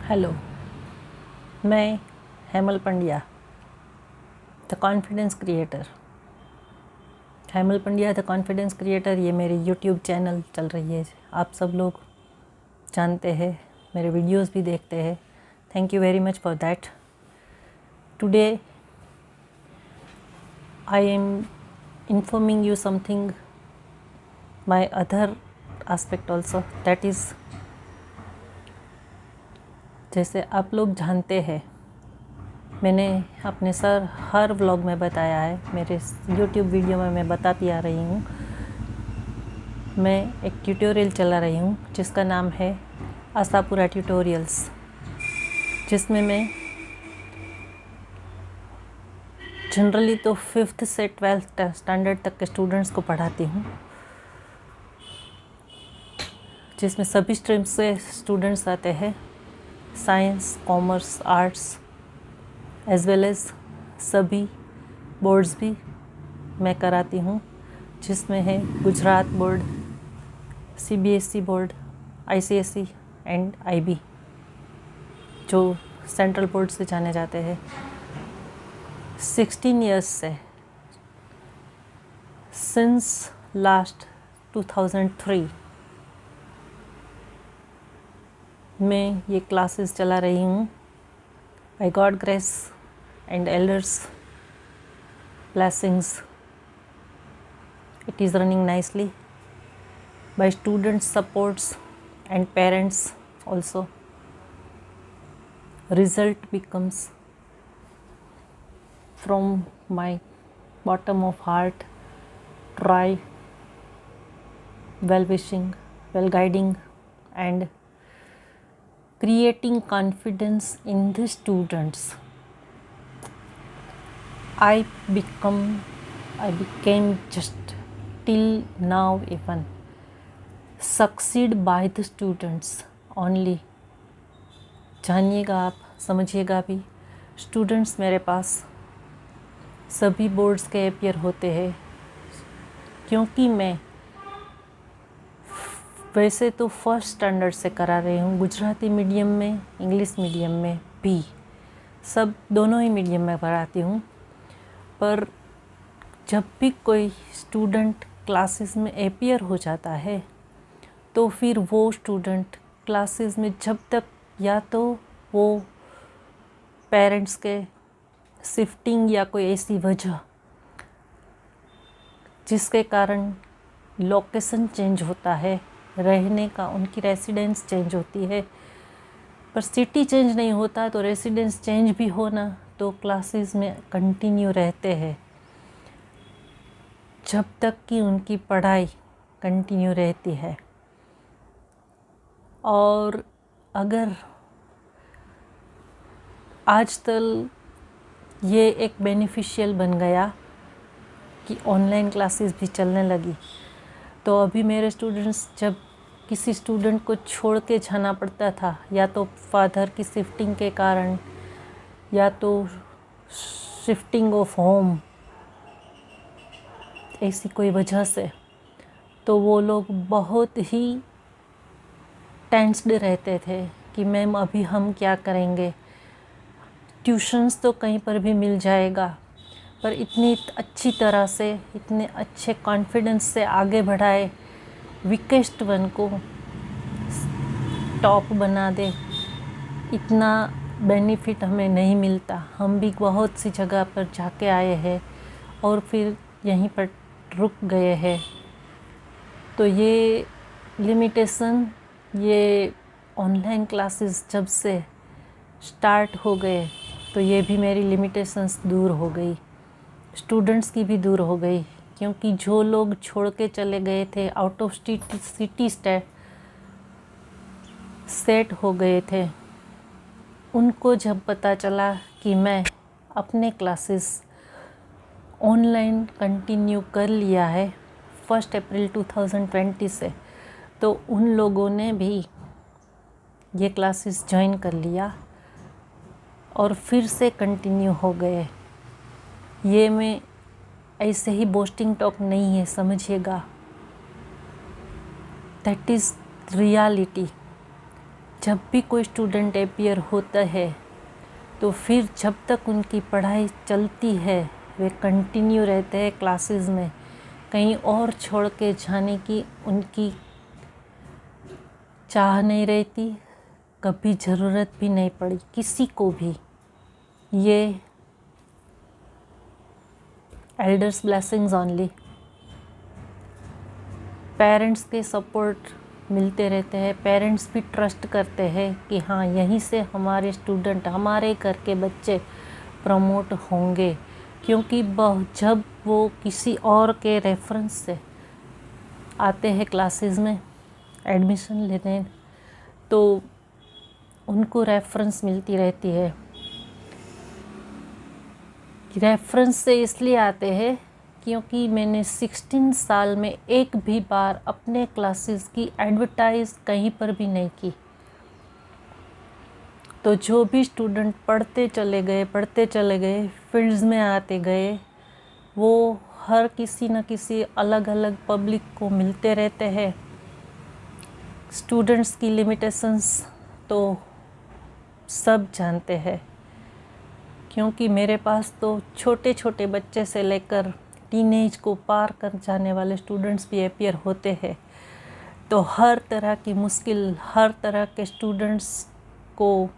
Hello, मैं Hemal Pandya, the confidence creator. Hemal Pandya the confidence creator, ये मेरी यूट्यूब चैनल चल रही है। आप सब लोग जानते हैं, मेरे वीडियोस भी देखते हैं। Thank you very much for that. Today I am informing you something my other aspect also, that is, जैसे आप लोग जानते हैं, मैंने अपने हर व्लॉग में बताया है, मेरे यूट्यूब वीडियो में मैं बताती आ रही हूँ। मैं एक ट्यूटोरियल चला रही हूँ जिसका नाम है आशापुरा ट्यूटोरियल्स, जिसमें मैं जनरली तो 5th से 12th स्टैंडर्ड तक के स्टूडेंट्स को पढ़ाती हूँ, जिसमें सभी स्ट्रीम से स्टूडेंट्स आते हैं, science, commerce, arts as well as सभी बोर्ड्स भी मैं कराती हूँ, जिसमें है Gujarat board, CBSE board, ICSE and IB, जो सेंट्रल बोर्ड से जाने जाते हैं। 16 इयर्स से, सिंस लास्ट 2003 मैं ये क्लासेस चला रही हूँ। By God grace and elders blessings, it is running nicely. By students' supports and parents also, result becomes from my bottom of heart, try, well wishing, well guiding and creating confidence in the students. I became just till now even succeed by the students only. जानिएगा आप, समझिएगा भी, students मेरे पास सभी boards के appear होते हैं, क्योंकि मैं वैसे तो फर्स्ट स्टैंडर्ड से करा रही हूँ, गुजराती मीडियम में, इंग्लिश मीडियम में भी, सब दोनों ही मीडियम में पढ़ाती हूँ। पर जब भी कोई स्टूडेंट क्लासेस में अपियर हो जाता है, तो फिर वो स्टूडेंट क्लासेस में जब तक, या तो वो पेरेंट्स के शिफ्टिंग या कोई ऐसी वजह जिसके कारण लोकेशन चेंज होता है, रहने का उनकी रेसिडेंस चेंज होती है, पर सिटी चेंज नहीं होता, तो रेसिडेंस चेंज भी होना, तो क्लासेस में कंटिन्यू रहते हैं जब तक कि उनकी पढ़ाई कंटिन्यू रहती है। और अगर आजकल ये एक बेनिफिशियल बन गया कि ऑनलाइन क्लासेस भी चलने लगी, तो अभी मेरे स्टूडेंट्स, जब किसी स्टूडेंट को छोड़ के जाना पड़ता था, या तो फादर की शिफ्टिंग के कारण, या तो शिफ्टिंग ऑफ होम, ऐसी कोई वजह से, तो वो लोग बहुत ही टेंस्ड रहते थे कि मैम अभी हम क्या करेंगे, ट्यूशन्स तो कहीं पर भी मिल जाएगा, पर इतनी अच्छी तरह से, इतने अच्छे कॉन्फिडेंस से आगे बढ़ाए, वीकेस्ट वन को टॉप बना दे, इतना बेनिफिट हमें नहीं मिलता। हम भी बहुत सी जगह पर जाके आए हैं और फिर यहीं पर रुक गए हैं। तो ये लिमिटेशन, ये ऑनलाइन क्लासेस जब से स्टार्ट हो गए, तो ये भी मेरी लिमिटेशंस दूर हो गई, स्टूडेंट्स की भी दूर हो गई, क्योंकि जो लोग छोड़ के चले गए थे, आउट ऑफ सिटी सेट हो गए थे, उनको जब पता चला कि मैं अपने क्लासेस ऑनलाइन कंटिन्यू कर लिया है 1 अप्रैल 2020 से, तो उन लोगों ने भी ये क्लासेस ज्वाइन कर लिया और फिर से कंटिन्यू हो गए। ये मैं ऐसे ही बोस्टिंग टॉक नहीं है, समझिएगा, दैट इज़ रियलिटी। जब भी कोई स्टूडेंट अपीयर होता है तो फिर जब तक उनकी पढ़ाई चलती है वे कंटिन्यू रहते हैं क्लासेस में, कहीं और छोड़ के जाने की उनकी चाह नहीं रहती, कभी ज़रूरत भी नहीं पड़ी किसी को भी। ये एल्डर्स ब्लेसिंग्स ओनली। पेरेंट्स के सपोर्ट मिलते रहते हैं, पेरेंट्स भी ट्रस्ट करते हैं कि हाँ यहीं से हमारे स्टूडेंट, हमारे घर के बच्चे प्रमोट होंगे, क्योंकि जब वो किसी और के रेफरेंस से आते हैं क्लासेस में एडमिशन लेने तो उनको रेफरेंस मिलती रहती है। रेफरेंस से इसलिए आते हैं क्योंकि मैंने 16 साल में एक भी बार अपने क्लासेस की एडवर्टाइज कहीं पर भी नहीं की। तो जो भी स्टूडेंट पढ़ते चले गए, फील्ड्स में आते गए, वो हर किसी न किसी अलग अलग पब्लिक को मिलते रहते हैं। स्टूडेंट्स की लिमिटेशंस तो सब जानते हैं, क्योंकि मेरे पास तो छोटे छोटे बच्चे से लेकर टीनेज को पार कर जाने वाले स्टूडेंट्स भी अपीयर होते हैं। तो हर तरह की मुश्किल, हर तरह के स्टूडेंट्स को,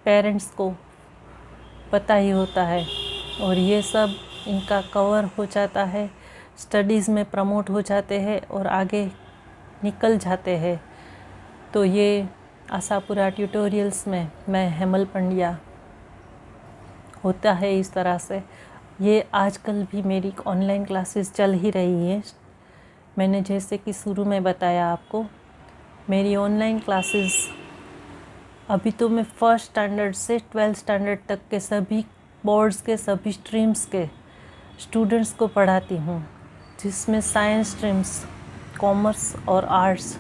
पेरेंट्स को पता ही होता है, और ये सब इनका कवर हो जाता है, स्टडीज़ में प्रमोट हो जाते हैं और आगे निकल जाते हैं। तो ये आशापुरा ट्यूटोरियल्स में मैं हेमल पंड्या होता है इस तरह से। ये आजकल भी मेरी ऑनलाइन क्लासेस चल ही रही है। मैंने जैसे कि शुरू में बताया आपको, मेरी ऑनलाइन क्लासेस अभी तो मैं फर्स्ट स्टैंडर्ड से 12th स्टैंडर्ड तक के सभी बोर्ड्स के, सभी स्ट्रीम्स के स्टूडेंट्स को पढ़ाती हूँ, जिसमें साइंस स्ट्रीम्स, कॉमर्स और आर्ट्स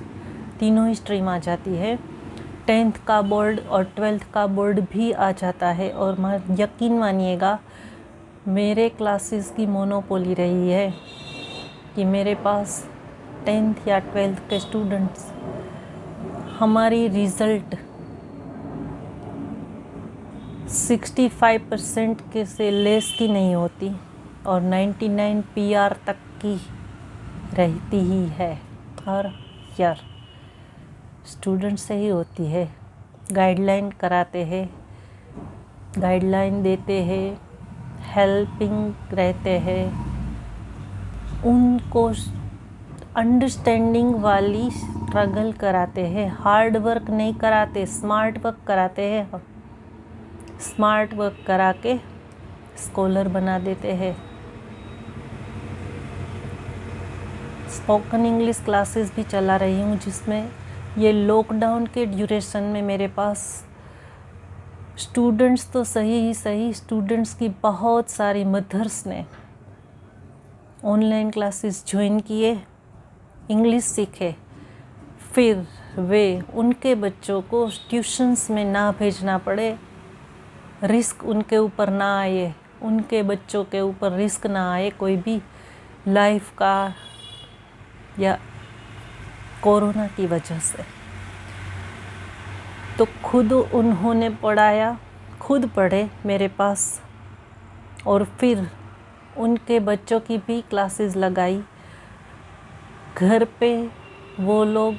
तीनों ही स्ट्रीम आ जाती है। 10th का बोर्ड और 12th का बोर्ड भी आ जाता है। और यकीन मानिएगा मेरे क्लासेस की मोनोपोली रही है कि मेरे पास 10th या 12th के स्टूडेंट्स, हमारी रिज़ल्ट 65% के से लेस की नहीं होती और 99 PR तक की रहती ही है हर ईयर। स्टूडेंट से ही होती है। गाइडलाइन कराते हैं, गाइडलाइन देते हैं, हेल्पिंग रहते हैं, उनको अंडरस्टैंडिंग वाली स्ट्रगल कराते हैं। हार्ड वर्क नहीं कराते, स्मार्ट वर्क कराते हैं। स्मार्ट वर्क करा के स्कॉलर बना देते हैं। स्पोकन इंग्लिश क्लासेस भी चला रही हूँ, जिसमें ये लॉकडाउन के ड्यूरेशन में मेरे पास स्टूडेंट्स तो सही, स्टूडेंट्स की बहुत सारी मदर्स ने ऑनलाइन क्लासेस ज्वाइन किए, इंग्लिश सीखे, फिर वे उनके बच्चों को ट्यूशन्स में ना भेजना पड़े, रिस्क उनके ऊपर ना आए, उनके बच्चों के ऊपर रिस्क ना आए कोई भी लाइफ का या कोरोना की वजह से। तो खुद उन्होंने पढ़ाया, खुद पढ़े मेरे पास, और फिर उनके बच्चों की भी क्लासेस लगाई। घर पे वो लोग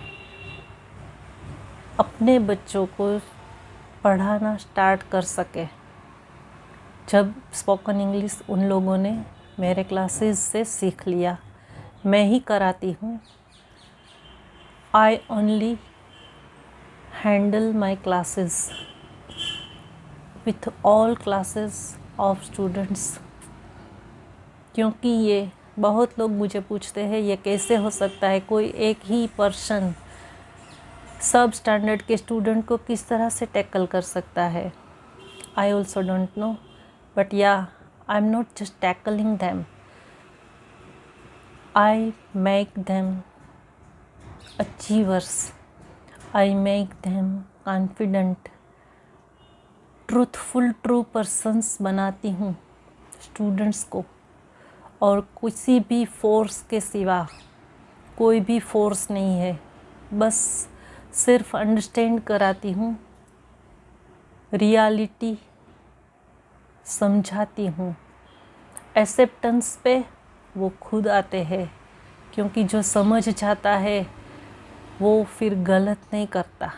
अपने बच्चों को पढ़ाना स्टार्ट कर सके। जब स्पोकन इंग्लिश उन लोगों ने मेरे क्लासेस से सीख लिया, मैं ही कराती हूँ। I only handle my classes with all classes of students। क्योंकि ये बहुत लोग मुझे पूछते हैं ये कैसे हो सकता है, कोई एक ही पर्सन सब स्टैंडर्ड के स्टूडेंट को किस तरह से टैकल कर सकता है। I also don't know, but yeah I am not just tackling them, I make them achievers, I make them confident, truthful, true persons बनाती हूँ स्टूडेंट्स को। और किसी भी फोर्स के सिवा कोई भी फोर्स नहीं है, बस सिर्फ अंडरस्टैंड कराती हूँ, रियलिटी समझाती हूँ। एक्सेप्टेंस पे वो खुद आते हैं, क्योंकि जो समझ जाता है वो फिर गलत नहीं करता,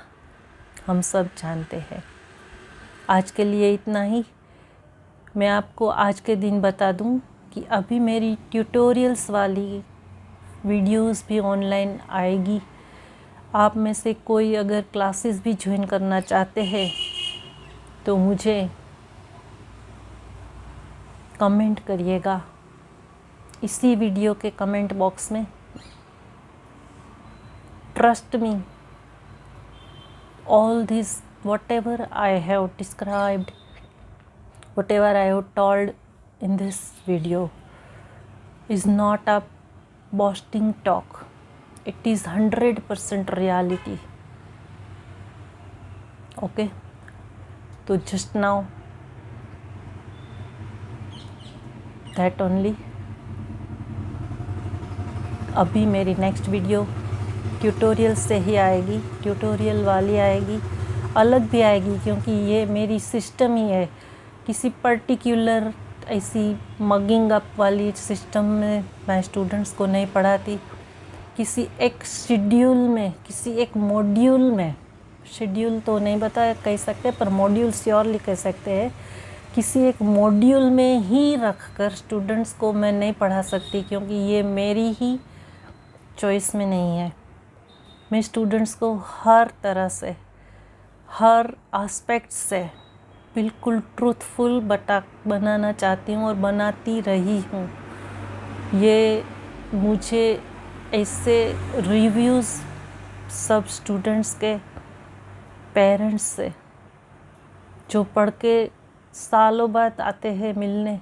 हम सब जानते हैं। आज के लिए इतना ही। मैं आपको आज के दिन बता दूं कि अभी मेरी ट्यूटोरियल्स वाली वीडियोस भी ऑनलाइन आएगी। आप में से कोई अगर क्लासेस भी ज्वाइन करना चाहते हैं तो मुझे कमेंट करिएगा इसी वीडियो के कमेंट बॉक्स में। Trust me, all this whatever I have described, whatever I have told in this video is not a boasting talk. It is 100% reality. Okay, so just now that only. अभी मेरी next video tutorial से ही आएगी, tutorial वाली आएगी, अलग भी आएगी, क्योंकि ये मेरी सिस्टम ही है। किसी पर्टिकुलर ऐसी मगिंग अप वाली सिस्टम में मैं स्टूडेंट्स को नहीं पढ़ाती। किसी एक शेड्यूल में, किसी एक मॉड्यूल में, शेड्यूल तो नहीं बता कह सकते पर मॉड्यूल श्योरली कह सकते हैं, किसी एक मॉड्यूल में ही रखकर स्टूडेंट्स को मैं नहीं पढ़ा सकती, क्योंकि ये मेरी ही चॉइस में नहीं है। मैं स्टूडेंट्स को हर तरह से, हर एस्पेक्ट से बिल्कुल ट्रूथफुल बनाना चाहती हूँ और बनाती रही हूँ। ये मुझे ऐसे रिव्यूज़ सब स्टूडेंट्स के पेरेंट्स से जो पढ़ के सालों बाद आते हैं मिलने,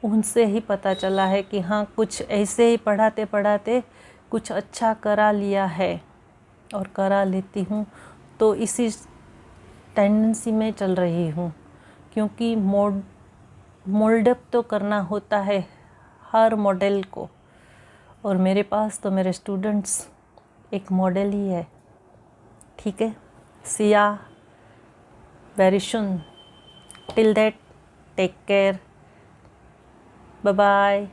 उनसे ही पता चला है कि हाँ, कुछ ऐसे ही पढ़ाते पढ़ाते कुछ अच्छा करा लिया है और करा लेती हूँ। तो इसी टेंडेंसी में चल रही हूँ, क्योंकि मोल्डअप तो करना होता है हर मॉडल को, और मेरे पास तो मेरे स्टूडेंट्स एक मॉडल ही है। ठीक है, see ya very soon. Till that, take care, bye bye.